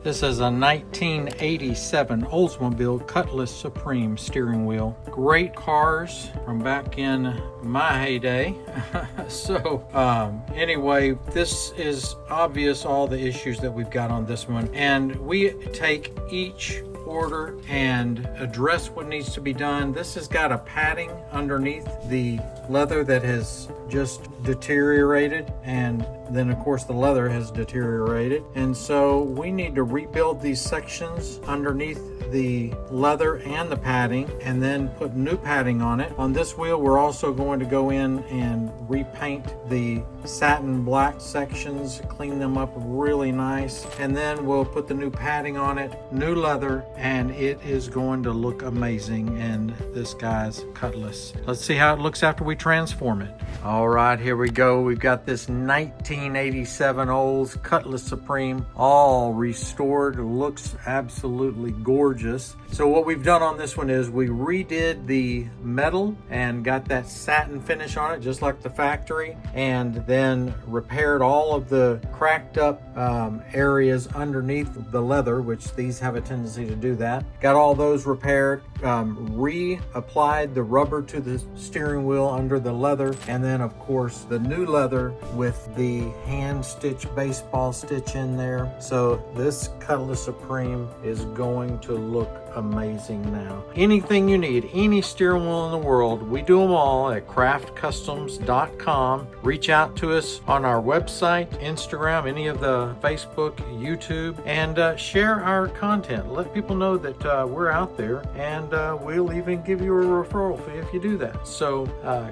This is a 1987 Oldsmobile Cutlass Supreme steering wheel. Great cars from back in my heyday. Anyway, this is obvious, all the issues that we've got on this one, and we take each order and address what needs to be done. This has got a padding underneath the leather that has just deteriorated, and then of course the leather has deteriorated, and so we need to rebuild these sections underneath the leather and the padding and then put new padding on it. On this wheel we're also going to go in and repaint the satin black sections, clean them up really nice, and then we'll put the new padding on it, new leather, and it is going to look amazing in this guy's Cutlass. Let's see how it looks after we transform it. All right, here we go. We've got this 1987 Olds Cutlass Supreme all restored. Looks absolutely gorgeous. So what we've done on this one is we redid the metal and got that satin finish on it just like the factory, and then repaired all of the cracked up areas underneath the leather, which these have a tendency to do that. Got all those repaired, reapplied the rubber to the steering wheel under the leather, and then of course the new leather with the hand stitch baseball stitch in there. So this Cutlass Supreme is going to look amazing now. Anything you need, any steering wheel in the world, we do them all at craftcustoms.com. Reach out to us on our website, Instagram, any of the Facebook, YouTube, and share our content. Let people know that we're out there, and we'll even give you a referral fee if you do that. So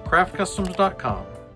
craftcustoms.com.